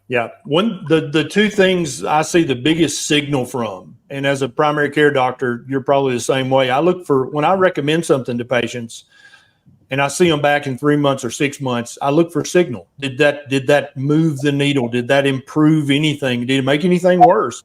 Yeah. The two things I see the biggest signal from, and as a primary care doctor, you're probably the same way. I look for, when I recommend something to patients and I see them back in 3 months or 6 months, I look for signal. Did that move the needle? Did that improve anything? Did it make anything worse?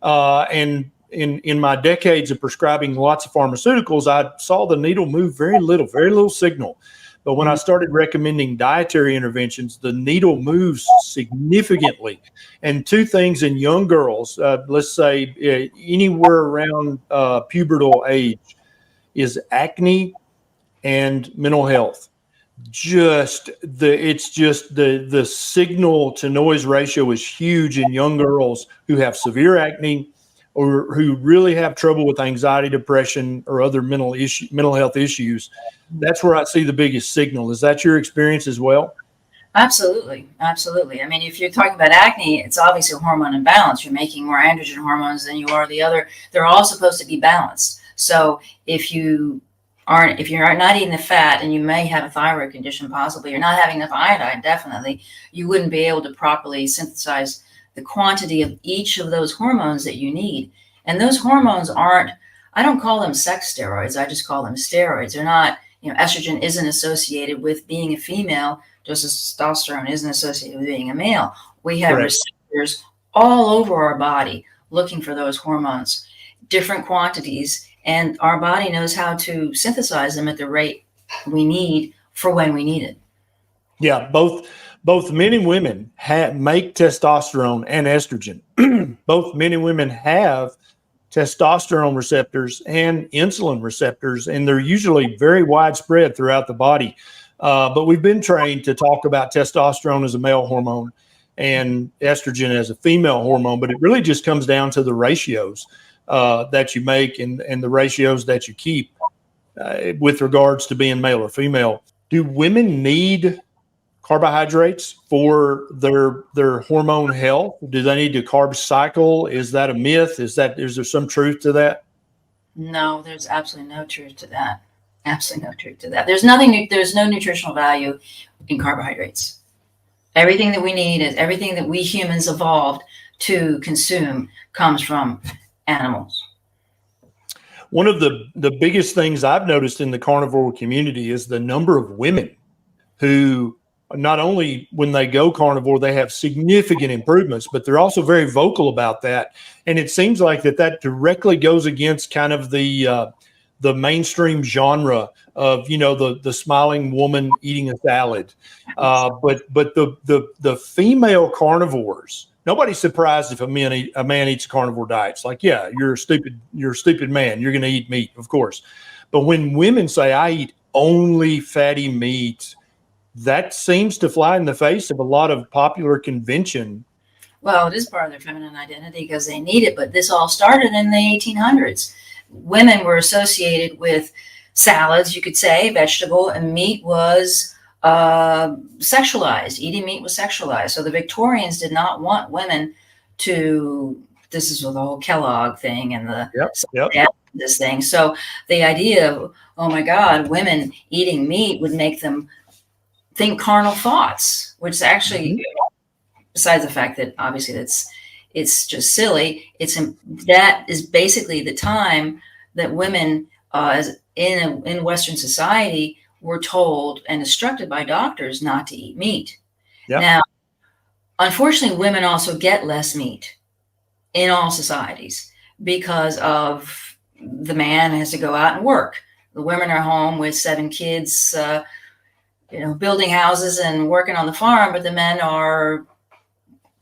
And in my decades of prescribing lots of pharmaceuticals, I saw the needle move very little signal. But when I started recommending dietary interventions, the needle moves significantly. And two things in young girls, let's say anywhere around pubertal age, is acne and mental health. It's just the signal to noise ratio is huge in young girls who have severe acne or who really have trouble with anxiety, depression, or other mental health issues. That's where I see the biggest signal. Is that your experience as well? Absolutely. Absolutely. I mean, if you're talking about acne, it's obviously a hormone imbalance. You're making more androgen hormones than you are the other. They're all supposed to be balanced. So if you're not eating the fat, and you may have a thyroid condition, possibly, you're not having enough iodine, definitely, you wouldn't be able to properly synthesize the quantity of each of those hormones that you need. And those hormones aren't, I don't call them sex steroids. I just call them steroids. They're not, estrogen isn't associated with being a female, just as testosterone isn't associated with being a male. We have receptors all over our body looking for those hormones, different quantities, and our body knows how to synthesize them at the rate we need for when we need it. Yeah, both men and women make testosterone and estrogen. Both men and women have testosterone receptors and insulin receptors, and they're usually very widespread throughout the body. But we've been trained to talk about testosterone as a male hormone and estrogen as a female hormone, but it really just comes down to the ratios that you make and the ratios that you keep with regards to being male or female. Do women need carbohydrates for their hormone health? Do they need to carb cycle? Is that a myth? Is there some truth to that? No, there's absolutely no truth to that. Absolutely no truth to that. There's no nutritional value in carbohydrates. Everything that we need is everything that we humans evolved to consume comes from animals. One of the biggest things I've noticed in the carnivore community is the number of women who, not only when they go carnivore, they have significant improvements, but they're also very vocal about that. And it seems like that directly goes against kind of the mainstream genre of, the smiling woman eating a salad. But the female carnivores, nobody's surprised if a man eats a carnivore diet. It's like, yeah, you're a stupid man. You're going to eat meat, of course. But when women say, I eat only fatty meat, that seems to fly in the face of a lot of popular convention. Well, it is part of their feminine identity because they need it, but this all started in the 1800s. Women were associated with salads, you could say, vegetable, and meat was sexualized. Eating meat was sexualized. So the Victorians did not want women to, this is with the whole Kellogg thing and this thing. So the idea of, oh my God, women eating meat would make them think carnal thoughts, which actually, besides the fact that obviously it's just silly, that is basically the time that women as in Western society were told and instructed by doctors not to eat meat. Yep. Now, unfortunately, women also get less meat in all societies because of the man has to go out and work. The women are home with 7 kids, building houses and working on the farm, but the men are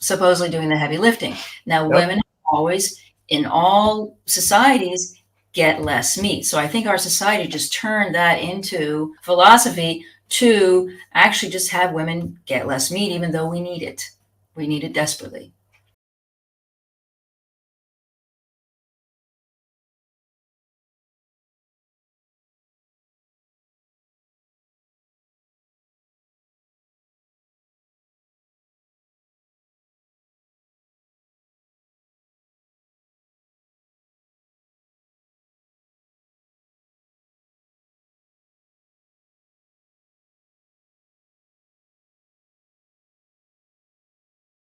supposedly doing the heavy lifting. Now, women always, in all societies, get less meat. So I think our society just turned that into philosophy to actually just have women get less meat, even though we need it. We need it desperately.